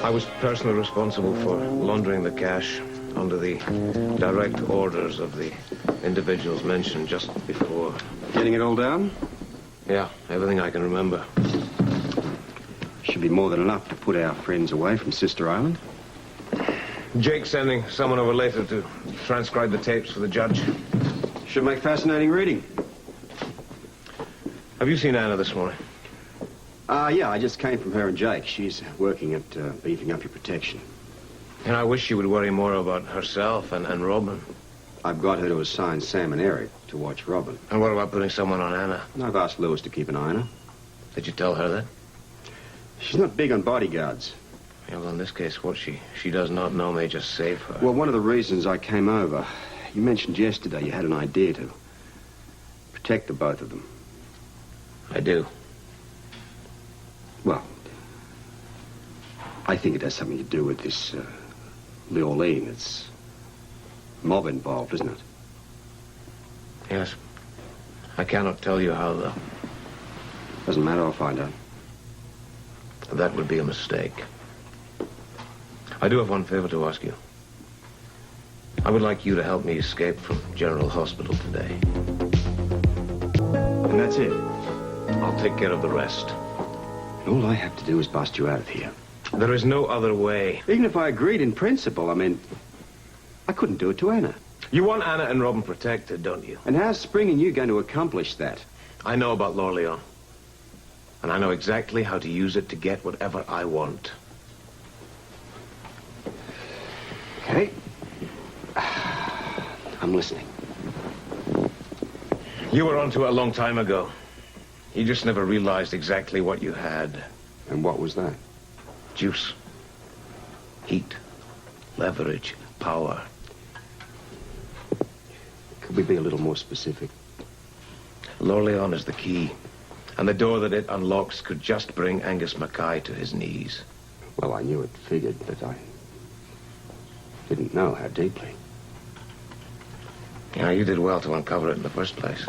I was personally responsible for laundering the cash under the direct orders of the individuals mentioned just before. Getting it all down? Yeah, everything I can remember. Should be more than enough to put our friends away from Sister Island. Jake's sending someone over later to transcribe the tapes for the judge. Should make fascinating reading. Have you seen Anna this morning? Yeah, I just came from her and Jake. She's working at beefing up your protection. And I wish she would worry more about herself and Robin. I've got her to assign Sam and Eric to watch Robin. And what about putting someone on Anna? I've asked Lewis to keep an eye on her. Did you tell her that? She's not big on bodyguards. Yeah, well, in this case, what she does not know may just save her. Well, one of the reasons I came over, you mentioned yesterday you had an idea to protect the both of them. I do. Well, I think it has something to do with this Leoline. It's mob involved, isn't it? Yes. I cannot tell you how, though. Doesn't matter, I'll find out. That would be a mistake. I do have one favor to ask you. I would like you to help me escape from General Hospital today. And that's it? I'll take care of the rest. All I have to do is bust you out of here. There is no other way. Even if I agreed in principle, I mean, I couldn't do it to Anna. You want Anna and Robin protected, don't you? And how's Spring and you going to accomplish that? I know about Lorleon. And I know exactly how to use it to get whatever I want. Okay. I'm listening. You were onto it a long time ago. You just never realized exactly what you had. And what was that? Juice. Heat. Leverage. Power. Could we be a little more specific? Lorleon is the key. And the door that it unlocks could just bring Angus Mackay to his knees. Well, I knew it figured, but I didn't know how deeply. Yeah, you did well to uncover it in the first place.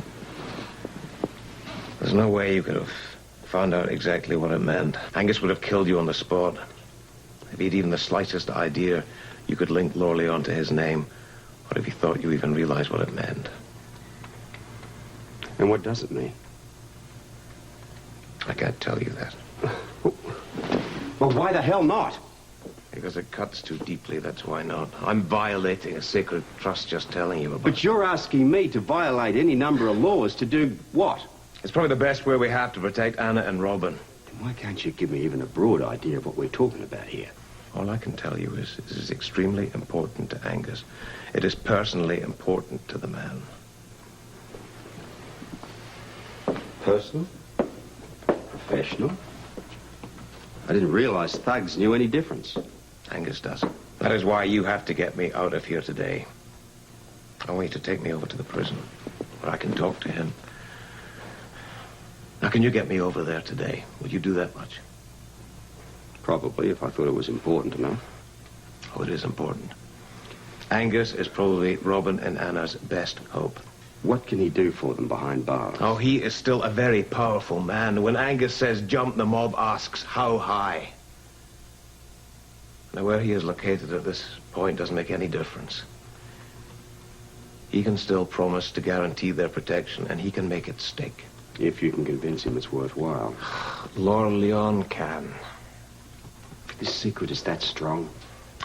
There's no way you could have found out exactly what it meant. Angus would have killed you on the spot. If he'd even the slightest idea you could link Lorleon to his name, or if he thought you even realized what it meant. And what does it mean? I can't tell you that. Well, why the hell not? Because it cuts too deeply, that's why not. I'm violating a sacred trust just telling you about it. But you're asking me to violate any number of laws to do what? It's probably the best way we have to protect Anna and Robin. Then why can't you give me even a broad idea of what we're talking about here? All I can tell you is this is extremely important to Angus. It is personally important to the man. Personal? Professional? I didn't realize thugs knew any difference. Angus doesn't. That is why you have to get me out of here today. I want you to take me over to the prison where I can talk to him. Now, can you get me over there today? Would you do that much? Probably, if I thought it was important enough. Oh, it is important. Angus is probably Robin and Anna's best hope. What can he do for them behind bars? Oh, he is still a very powerful man. When Angus says jump, the mob asks how high. Now, where he is located at this point doesn't make any difference. He can still promise to guarantee their protection, and he can make it stick. If you can convince him it's worthwhile. Lorleon can. This secret is that strong?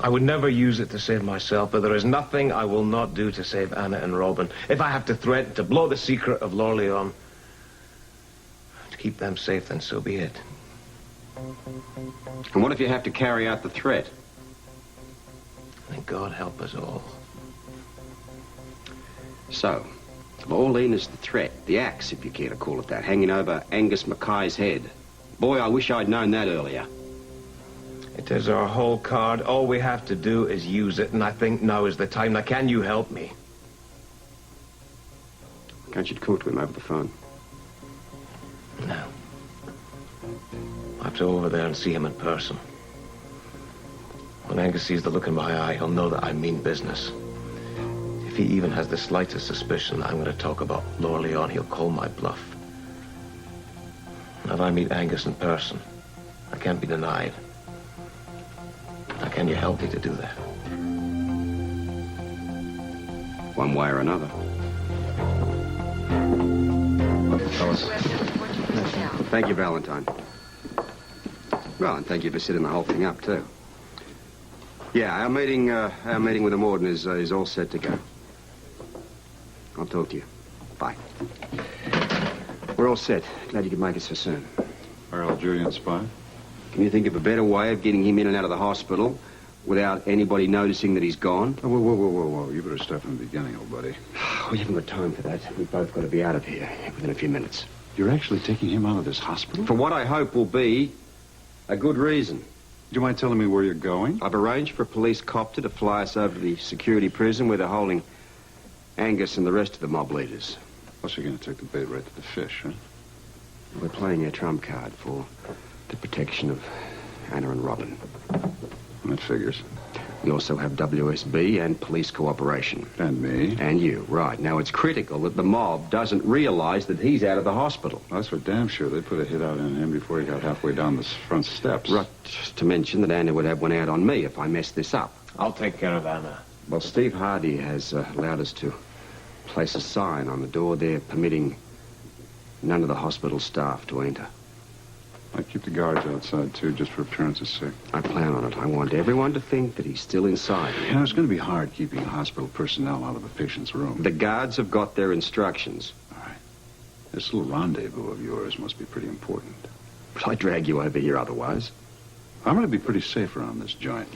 I would never use it to save myself, but there is nothing I will not do to save Anna and Robin. If I have to threaten to blow the secret of Lorleon to keep them safe, then so be it. And what if you have to carry out the threat? Then God help us all. So, Lorleon is the threat, the axe, if you care to call it that, hanging over Angus Mackay's head. Boy, I wish I'd known that earlier. It is our whole card. All we have to do is use it, and I think now is the time. Now, can you help me? Can't you talk to him over the phone? No. I have to go over there and see him in person. When Angus sees the look in my eye, he'll know that I mean business. If he even has the slightest suspicion that I'm going to talk about Lorleon, he'll call my bluff. Now, if I meet Angus in person, I can't be denied. can you help me to do that? One way or another. Thank you, Valentine. Well, and thank you for setting the whole thing up, too. Yeah, our meeting with the Morden is all set to go. I'll talk to you. Bye. We're all set. Glad you could make it so soon. Our Algerian spy? Can you think of a better way of getting him in and out of the hospital without anybody noticing that he's gone? Oh, whoa. You better start from the beginning, old buddy. We haven't got time for that. We've both got to be out of here within a few minutes. You're actually taking him out of this hospital? For what I hope will be a good reason. Do you mind telling me where you're going? I've arranged for a police copter to fly us over to the security prison where they're holding Angus and the rest of the mob leaders. Plus, you're going to take the bait right to the fish, huh? We're playing a trump card for the protection of Anna and Robin. That figures. We also have WSB and police cooperation. And me. And you, right. Now, it's critical that the mob doesn't realize that he's out of the hospital. Well, that's for damn sure. They put a hit out on him before he got halfway down the front steps. Right, to mention that Anna would have one out on me if I messed this up. I'll take care of Anna. Well, Steve Hardy has allowed us to place a sign on the door there permitting none of the hospital staff to enter. I keep the guards outside, too, just for appearance's sake. I plan on it. I want everyone to think that he's still inside. You know, it's going to be hard keeping hospital personnel out of a patient's room. The guards have got their instructions. All right. This little rendezvous of yours must be pretty important. But I drag you over here otherwise. I'm going to be pretty safe around this joint.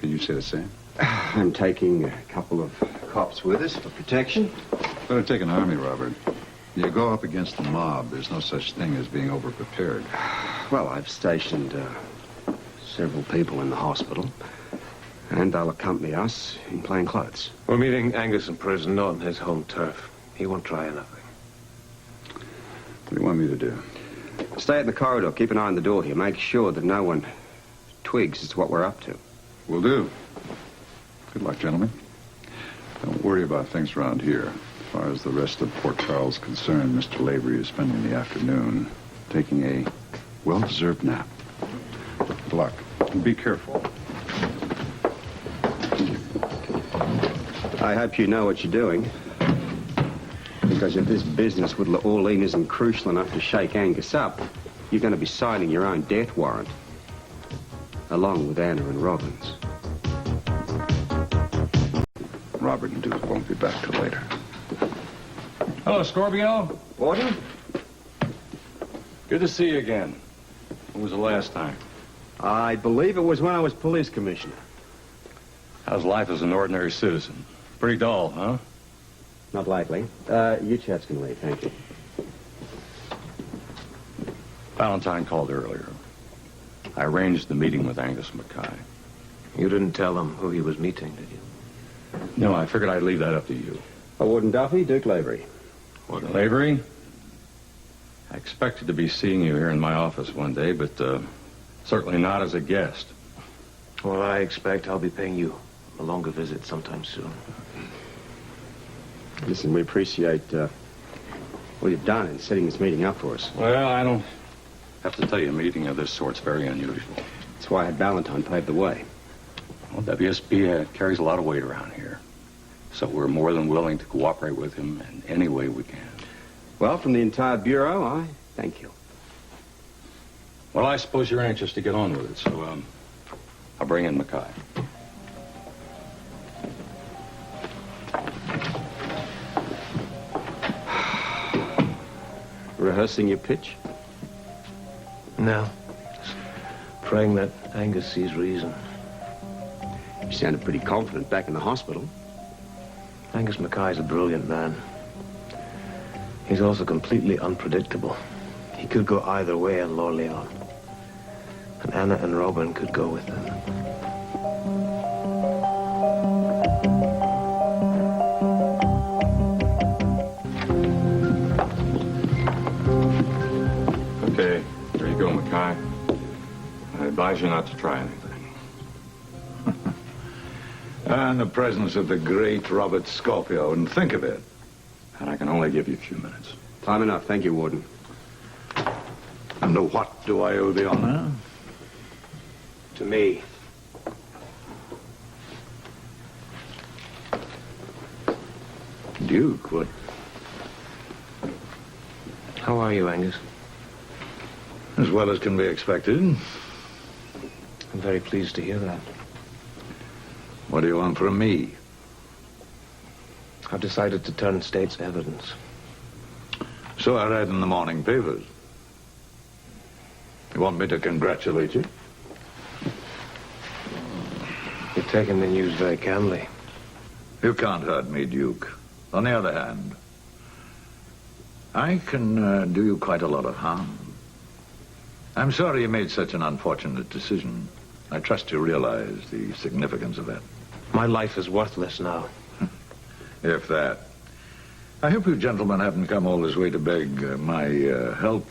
Can you say the same? I'm taking a couple of cops with us for protection. Better take an army, Robert. You go up against the mob, there's no such thing as being over-prepared. Well, I've stationed several people in the hospital, and they'll accompany us in plain clothes. We're meeting Angus in prison, not on his home turf. He won't try anything. What do you want me to do? Stay in the corridor. Keep an eye on the door here. Make sure that no one twigs as to what we're up to. Will do. Good luck, gentlemen. Don't worry about things around here. As far as the rest of Port Charles is concerned, Mr. Lavery is spending the afternoon taking a well-deserved nap. Good luck. And be careful. I hope you know what you're doing. Because if this business with Orlean isn't crucial enough to shake Angus up, you're going to be signing your own death warrant. Along with Anna and Robin's. Robert and Duke won't be back till later. Hello, Scorpio. Warden? Good to see you again. When was the last time? I believe it was when I was police commissioner. How's life as an ordinary citizen? Pretty dull, huh? Not likely. You chaps can leave, thank you. Valentine called earlier. I arranged the meeting with Angus Mackay. You didn't tell him who he was meeting, did you? No, I figured I'd leave that up to you. Warden Duffy, Duke Lavery. Warden Lavery? I expected to be seeing you here in my office one day, but certainly not as a guest. Well, I expect I'll be paying you a longer visit sometime soon. Listen, we appreciate what you've done in setting this meeting up for us. Well, I don't have to tell you, a meeting of this sort's very unusual. That's why I had Valentine pave the way. Well, WSB carries a lot of weight around here. So we're more than willing to cooperate with him in any way we can. Well, from the entire Bureau, I thank you. Well, I suppose you're anxious to get on with it, so I'll bring in Mackay. Rehearsing your pitch? No. Just praying that Angus sees reason. You sounded pretty confident back in the hospital. Angus Mackay's a brilliant man. He's also completely unpredictable. He could go either way on Orlean. And Anna and Robin could go with him. Okay, there you go, Mackay. I advise you not to try anything. In the presence of the great Robert Scorpio, and think of it. And I can only give you a few minutes. Time enough. Thank you, Warden. And to what do I owe the honor? To me. Duke, what? How are you, Angus? As well as can be expected. I'm very pleased to hear that. What do you want from me? I've decided to turn state's evidence. So I read in the morning papers. You want me to congratulate you? You've taken the news very calmly. You can't hurt me, Duke. On the other hand, I can do you quite a lot of harm. I'm sorry you made such an unfortunate decision. I trust you realize the significance of that. My life is worthless now. If that. I hope you gentlemen haven't come all this way to beg my help.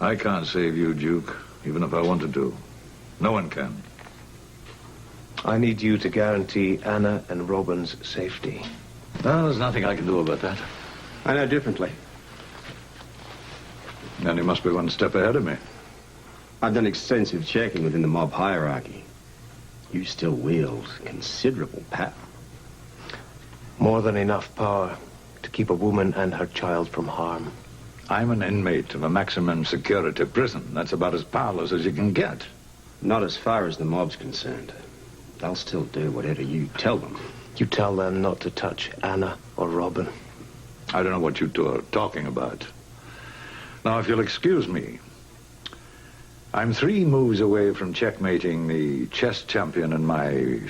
I can't save you, Duke, even if I wanted to. No one can. I need you to guarantee Anna and Robin's safety. Well, there's nothing I can do about that. I know differently. Then you must be one step ahead of me. I've done extensive checking within the mob hierarchy. You still wield considerable power. More than enough power to keep a woman and her child from harm. I'm an inmate of a maximum security prison. That's about as powerless as you can get. Not as far as the mob's concerned. They'll still do whatever you tell them. You tell them not to touch Anna or Robin. I don't know what you two are talking about. Now, if you'll excuse me, I'm 3 moves away from checkmating the chess champion in my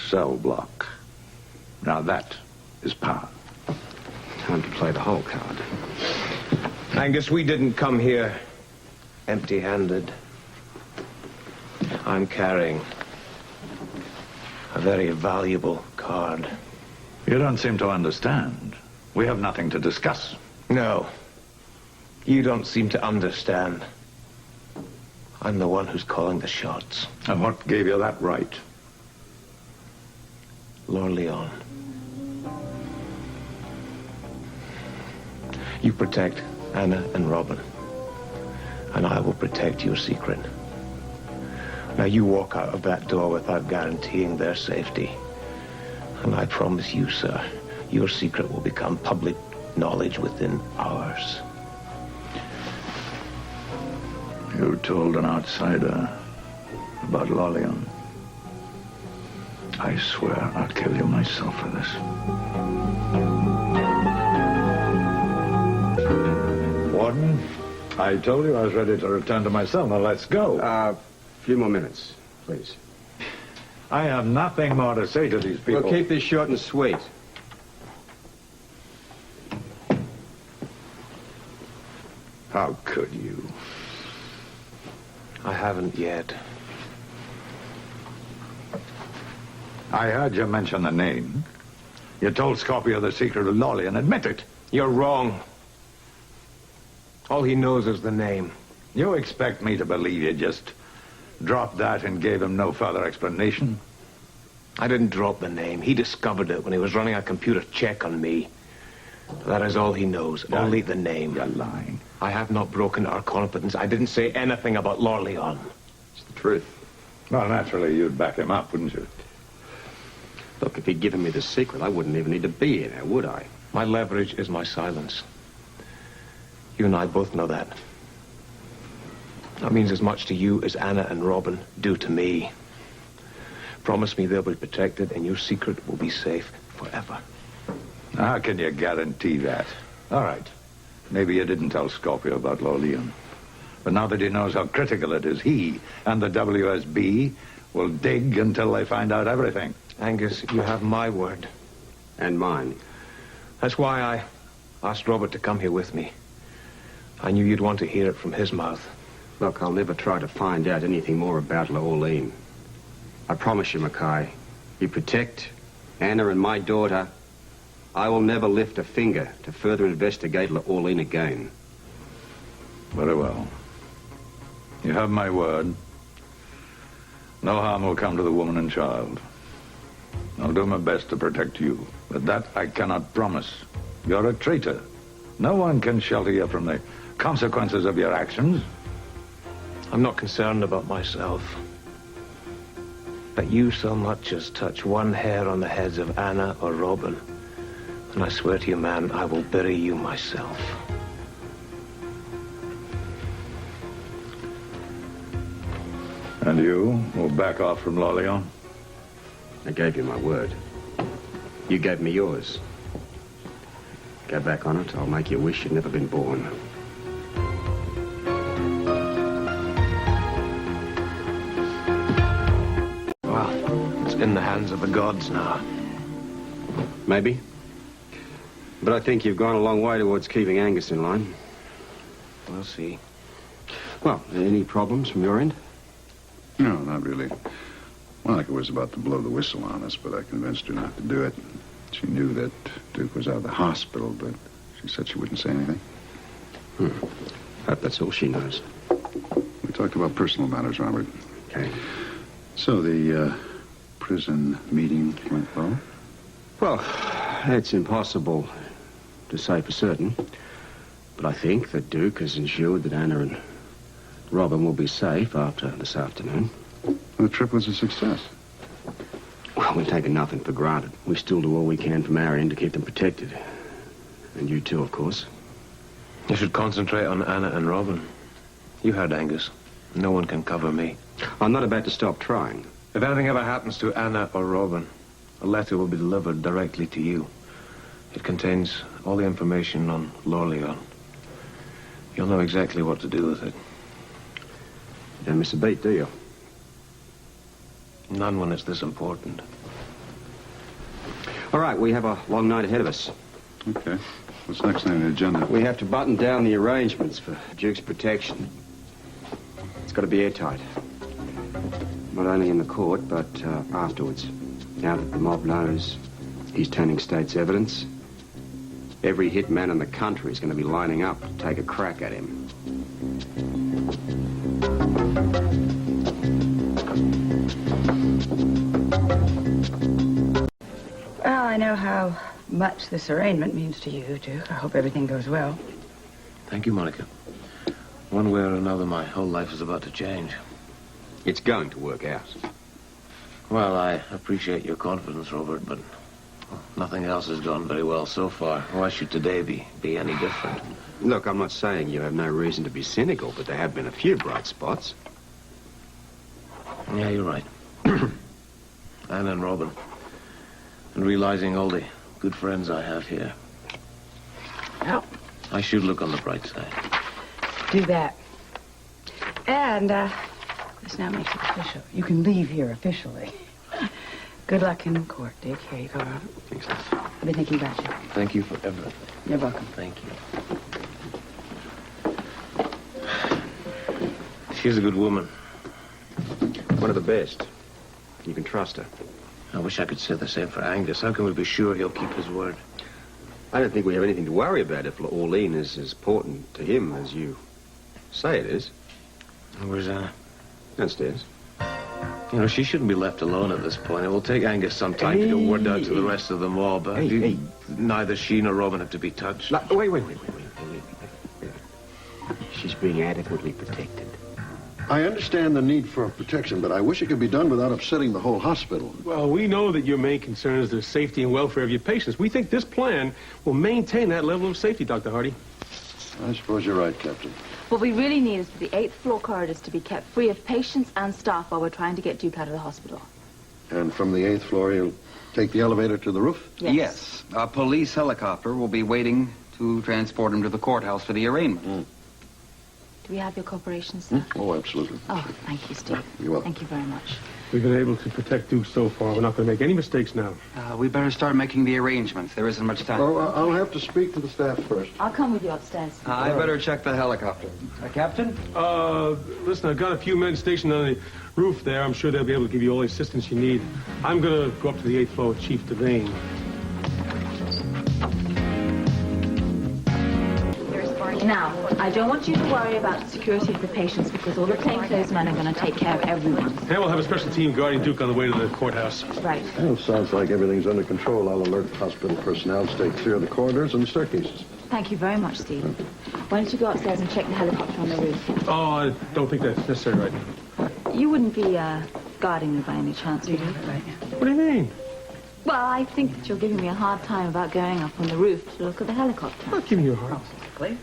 cell block. Now that is power. Time to play the whole card. Angus, we didn't come here empty-handed. I'm carrying a very valuable card. You don't seem to understand. We have nothing to discuss. No. You don't seem to understand. I'm the one who's calling the shots. And what gave you that right? Lorleon. You protect Anna and Robin, and I will protect your secret. Now you walk out of that door without guaranteeing their safety. And I promise you, sir, your secret will become public knowledge within hours. You told an outsider about Lorleon. I swear I'll kill you myself for this. Warden, I told you I was ready to return to my cell. Now let's go. A few more minutes, please. I have nothing more to say to these people. We'll keep this short and sweet. How could you? I haven't yet. I heard you mention the name. You told Scorpio the secret of Lorleon. Admit it. You're wrong. All he knows is the name. You expect me to believe you just dropped that and gave him no further explanation? I didn't drop the name. He discovered it when he was running a computer check on me. That is all he knows. Only the name. You're lying. I have not broken our confidence. I didn't say anything about Lorleon. It's the truth. Well, naturally, you'd back him up, wouldn't you? Look, if he'd given me the secret, I wouldn't even need to be here now, would I? My leverage is my silence. You and I both know that. That means as much to you as Anna and Robin do to me. Promise me they'll be protected and your secret will be safe forever. How can you guarantee that? All right. Maybe you didn't tell Scorpio about Lorleon. But now that he knows how critical it is, he and the WSB will dig until they find out everything. Angus, you have my word. And mine. That's why I asked Robert to come here with me. I knew you'd want to hear it from his mouth. Look, I'll never try to find out anything more about Lorleon. I promise you, Mackay, you protect Anna and my daughter, I will never lift a finger to further investigate Lorleon again. Very well. You have my word. No harm will come to the woman and child. I'll do my best to protect you, but that I cannot promise. You're a traitor. No one can shelter you from the consequences of your actions. I'm not concerned about myself. But you so much as touch one hair on the heads of Anna or Robin, And I swear to you, man, I will bury you myself. And you will back off from Lorleon? I gave you my word. You gave me yours. Go back on it. I'll make you wish you'd never been born. Well, it's in the hands of the gods now. Maybe. But I think you've gone a long way towards keeping Angus in line. We'll see. Well, any problems from your end? No, not really. Monica was about to blow the whistle on us, but I convinced her not to do it. She knew that Duke was out of the hospital, but she said she wouldn't say anything. Hope that's all she knows. We talked about personal matters, Robert. Okay. So the prison meeting went well? Well, it's impossible to say for certain. But I think that Duke has ensured that Anna and Robin will be safe after this afternoon. The trip was a success. Well, we're taking nothing for granted. We still do all we can from our end to keep them protected. And you too, of course. You should concentrate on Anna and Robin. You heard Angus. No one can cover me. I'm not about to stop trying. If anything ever happens to Anna or Robin, a letter will be delivered directly to you. It contains all the information on Lorleon. You'll know exactly what to do with it. You don't miss a beat, do you? None when it's this important. All right, we have a long night ahead of us. Okay. What's next on the agenda? We have to button down the arrangements for Duke's protection. It's got to be airtight. Not only in the court, but afterwards. Now that the mob knows he's turning state's evidence, every hitman in the country is going to be lining up to take a crack at him. Well, I know how much this arraignment means to you, Duke. I hope everything goes well. Thank you, Monica. One way or another, my whole life is about to change. It's going to work out. Well, I appreciate your confidence, Robert, but nothing else has gone very well so far. Why should today be any different? Look, I'm not saying you have no reason to be cynical, but there have been a few bright spots. Yeah, you're right. Anna and Robin. And realizing all the good friends I have here. Well, I should look on the bright side. do that. And, this now makes it official. You can leave here officially. Good luck in court, Dick. Here you go, Robert. Thanks, Liz. I've been thinking about you. Thank you for everything. You're welcome. Thank you. She's a good woman. One of the best. You can trust her. I wish I could say the same for Angus. How can we be sure he'll keep his word? I don't think we have anything to worry about if Orlean is as important to him as you say it is. Where's Anna? Downstairs. You know, she shouldn't be left alone at this point. It will take Angus some time to get word out to the rest of the mob. Neither she nor Robin have to be touched. Wait. She's being adequately protected. I understand the need for protection, but I wish it could be done without upsetting the whole hospital. Well, we know that your main concern is the safety and welfare of your patients. We think this plan will maintain that level of safety, Dr. Hardy. I suppose you're right, Captain. What we really need is for the 8th floor corridors to be kept free of patients and staff while we're trying to get Duke out of the hospital. And from the 8th floor, you'll take the elevator to the roof? Yes. A police helicopter will be waiting to transport him to the courthouse for the arraignment. Do we have your cooperation, sir? Oh, absolutely. Oh, thank you, Steve. You're welcome. Thank you very much. We've been able to protect Duke so far. We're not going to make any mistakes now. We better start making the arrangements. There isn't much time. Oh, I'll have to speak to the staff first. I'll come with you upstairs. I better check the helicopter. Captain? Listen, I've got a few men stationed on the roof there. I'm sure they'll be able to give you all the assistance you need. I'm going to go up to the 8th floor with Chief Devane. Now, I don't want you to worry about the security of the patients because all the plainclothes men are going to take care of everyone. And we'll have a special team guarding Duke on the way to the courthouse. Right. Well, sounds like everything's under control. I'll alert hospital personnel to stay clear of the corridors and the staircases. Thank you very much, Steve. Why don't you go upstairs and check the helicopter on the roof? Oh, I don't think that's necessary right now. You wouldn't be guarding me by any chance, would you? What do you mean? Well, I think that you're giving me a hard time about going up on the roof to look at the helicopter. I'm not giving you a hard time.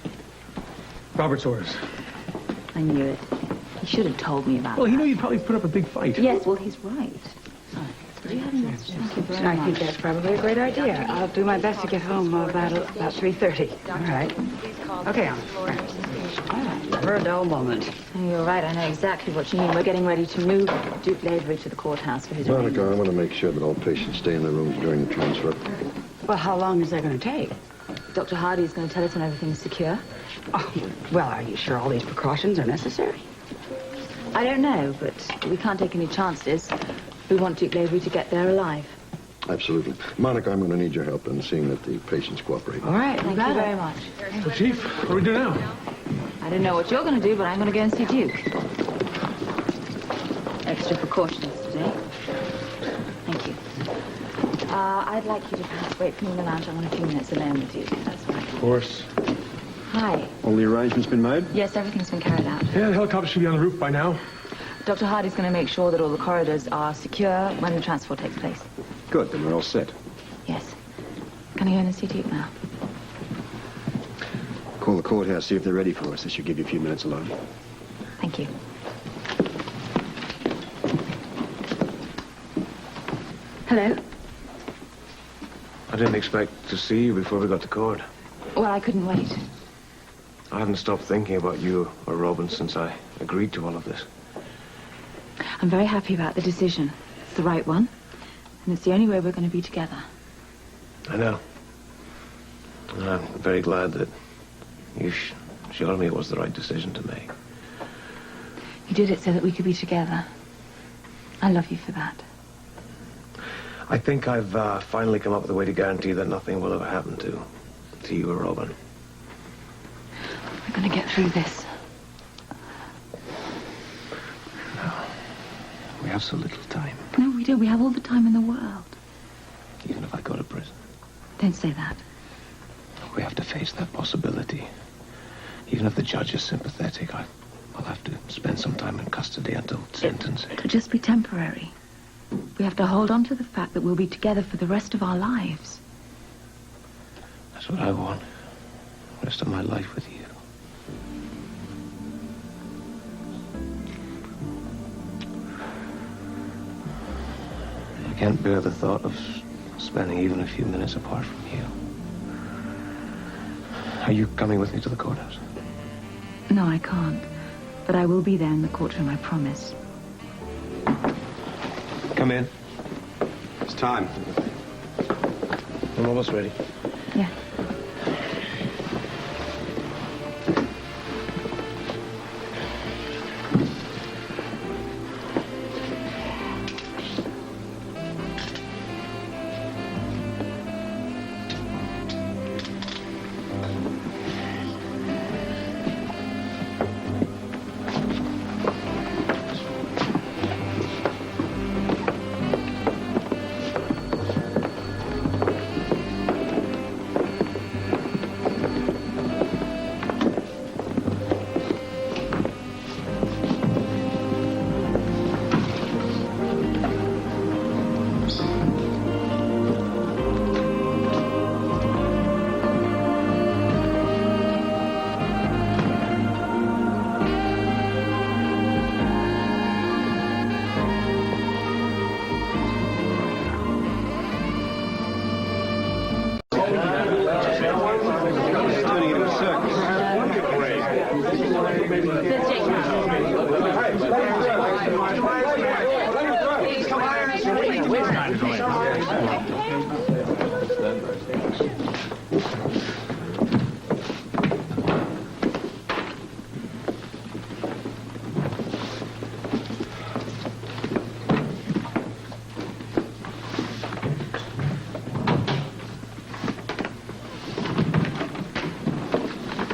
Robert's orders. I knew it. He should have told me about Well, it. he knew you'd probably put up a big fight. Yes, well, he's right. Do you have any messages? Thank you very I much. think that's probably a great idea. I'll do my best to get home about 3:30. All right. Okay, Anna. All right. Never a dull moment. Oh, you're right. I know exactly what you mean. We're getting ready to move Duke Lavery to the courthouse for his Monica, I arraignment. want to make sure that all patients stay in their rooms during the transfer. Well, how long is that going to take? Dr. Hardy is going to tell us when everything's secure. Oh, well, are you sure all these precautions are necessary? I don't know, but we can't take any chances. We want Duke Lavery to get there alive. Absolutely. Monica, I'm going to need your help in seeing that the patients cooperate. All right. Thank you very much. So, Chief, what do we do now? I don't know what you're going to do, but I'm going to go and see Duke. Extra precautions today. Thank you. I'd like you to perhaps wait for me in the lounge. I want a few minutes alone with Duke. That's right. Of course. Hi. All the arrangements been made? Yes, everything's been carried out. Yeah, the helicopter should be on the roof by now. Dr. Hardy's going to make sure that all the corridors are secure when the transfer takes place. Good, then we're all set. Yes. Can I go in and see Duke now? Call the courthouse, see if they're ready for us. This should give you a few minutes alone. Thank you. Hello? I didn't expect to see you before we got to court. Well, I couldn't wait. I haven't stopped thinking about you or Robin since I agreed to all of this. I'm very happy about the decision. It's the right one. And it's the only way we're going to be together. I know. And I'm very glad that you showed me it was the right decision to make. You did it so that we could be together. I love you for that. I think I've finally come up with a way to guarantee that nothing will ever happen to you or Robin. We're going to get through this. We have so little time. No, we don't. We have all the time in the world. Even if I go to prison, Don't say that. we have to face that possibility. Even if the judge is sympathetic, I'll have to spend some time in custody until sentencing. It'll just be temporary. We have to hold on to the fact that we'll be together for the rest of our lives. That's what I want. The rest of my life with you. I can't bear the thought of spending even a few minutes apart from you. Are you coming with me to the courthouse? No, I can't. But I will be there in the courtroom, I promise. Come in. It's time. I'm almost ready. Yeah.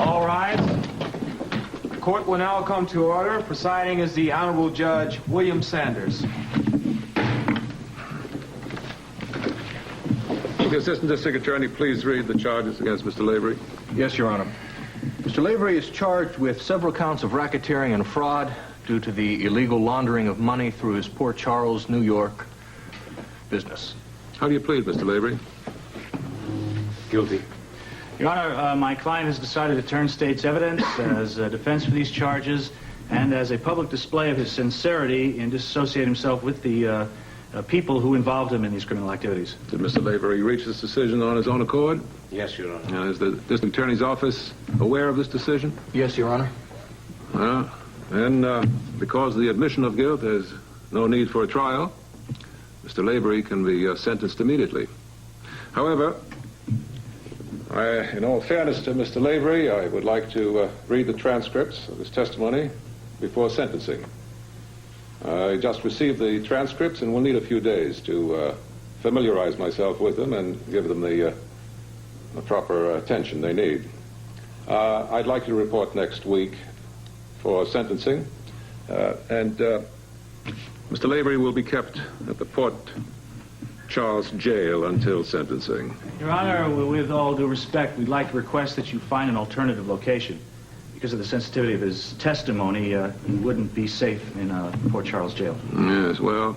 All right. The court will now come to order. Presiding is the Honorable Judge William Sanders. Will the Assistant District Attorney please read the charges against Mr. Lavery? Yes, Your Honor. Mr. Lavery is charged with several counts of racketeering and fraud due to the illegal laundering of money through his Port Charles, New York business. How do you plead, Mr. Lavery? Guilty. Your Honor, my client has decided to turn state's evidence as a defense for these charges and as a public display of his sincerity in disassociating himself with the people who involved him in these criminal activities. Did Mr. Lavery reach this decision on his own accord? Yes, Your Honor. Is the district attorney's office aware of this decision? Yes, Your Honor. And because of the admission of guilt, there's no need for a trial. Mr. Lavery can be sentenced immediately. However, in all fairness to Mr. Lavery, I would like to read the transcripts of his testimony before sentencing. I just received the transcripts and will need a few days to familiarize myself with them and give them the proper attention they need. I'd like to report next week for sentencing, and Mr. Lavery will be kept at the Port Charles jail until sentencing. Your Honor, with all due respect, we'd like to request that you find an alternative location. Because of the sensitivity of his testimony, he wouldn't be safe in Port Charles jail. Yes, well,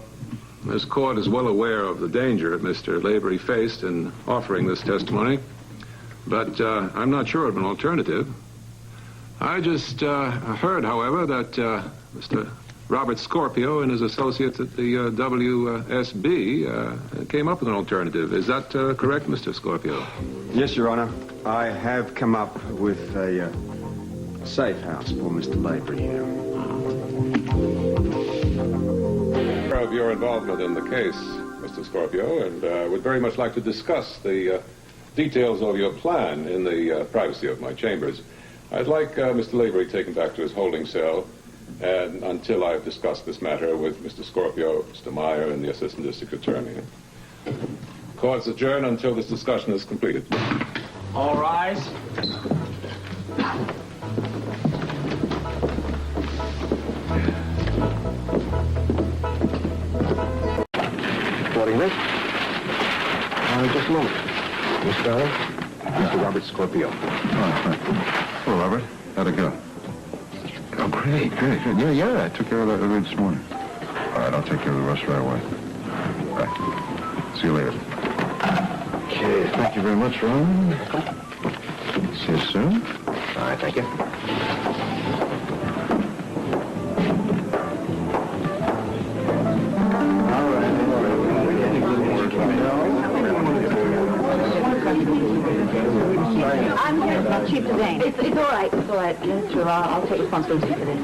this court is well aware of the danger that Mr. Lavery faced in offering this testimony, but I'm not sure of an alternative. I just heard, however, that Mr. Robert Scorpio and his associates at the WSB came up with an alternative. Is that correct, Mr. Scorpio? Yes, Your Honor. I have come up with a safe house for Mr. Lavery here. Of your involvement in the case, Mr. Scorpio, and would very much like to discuss the details of your plan in the privacy of my chambers. I'd like Mr. Lavery taken back to his holding cell and until I've discussed this matter with Mr. Scorpio, Mr. Meyer, and the Assistant District Attorney. Court's adjourned until this discussion is completed. All rise. Reporting this. Just a moment. Miss Barrow, Mr. Robert Scorpio. Hello, Robert. How'd it go? Oh, great. Yeah, I took care of that this morning. All right, I'll take care of the rest right away. Right. See you later. Okay, thank you very much, Ron. See you soon. All right, thank you. I'm here about Chief Devane. It's all right. It's all right. That's true. I'll take responsibility for this.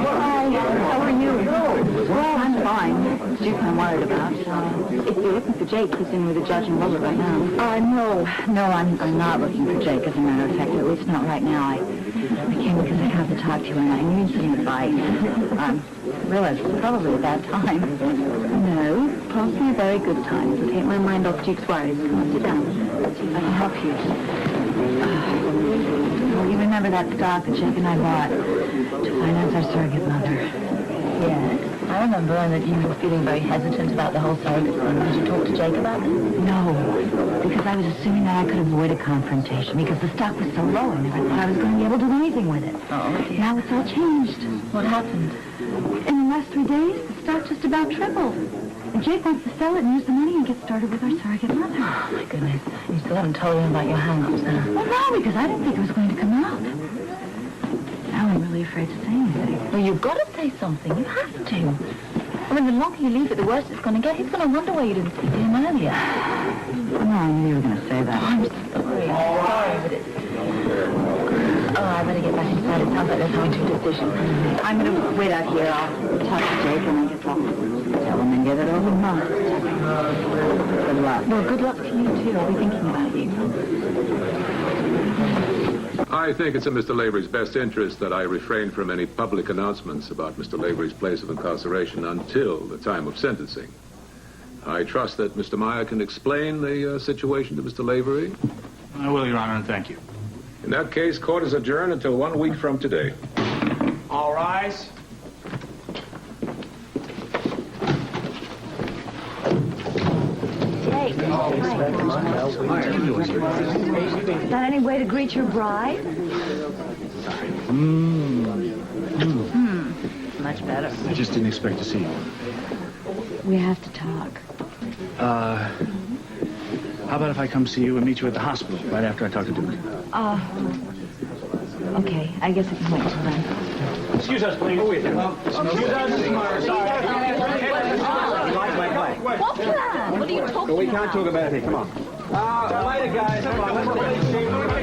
Hi. How are you? Well, I'm fine. Duke I'm worried about. If you're looking for Jake, he's in with the judge and Robert right now. No, I'm not looking for Jake, as a matter of fact. At least not right now. I came because I have to talk to you, and I need some advice. I realize it's probably a bad time. No, possibly a very good time. To take my mind off Duke's worries. Come on, sit down. See if I can help you. Well, you remember that stock that Jake and I bought to finance our surrogate mother? Yes, I remember, and that you were feeling very hesitant about the whole surrogate thing. Did you talk to Jake about it? No, because I was assuming that I could avoid a confrontation because the stock was so low. I never thought I was going to be able to do anything with it. Oh, dear. Now it's all changed. What happened? In the last 3 days, the stock just about tripled. And Jake wants to sell it and use the money and get started with our surrogate mother. Oh, my goodness. You still haven't told him about your hang-ups, huh? Well, no, because I didn't think it was going to come out. Now I'm really afraid to say anything. Well, you've got to say something. You have to. I mean, the longer you leave it, the worse it's going to get. He's going to wonder why you didn't speak to him earlier. No, I knew you were going to say that. I'm sorry. Sorry, but it's... Oh, I better get back inside. It sounds like they're coming to a decision. I'm going to wait out here. I'll talk to Jake and I guess I'll tell him and get it over months. Good luck. Well, good luck to you, too. I'll be thinking about you. I think it's in Mr. Lavery's best interest that I refrain from any public announcements about Mr. Lavery's place of incarceration until the time of sentencing. I trust that Mr. Meyer can explain the situation to Mr. Lavery. I will, Your Honor, and thank you. In that case, court is adjourned until 1 week from today. All rise. Jake, is that any way to greet your bride? Much better. I just didn't expect to see you. We have to talk. How about if I come see you and meet you at the hospital right after I talk to Duke? Okay. I guess it can wait until then. Excuse us, please. Excuse us. What plan? What are you talking about? We can't talk about it here. Come on. Later, guys. Come on.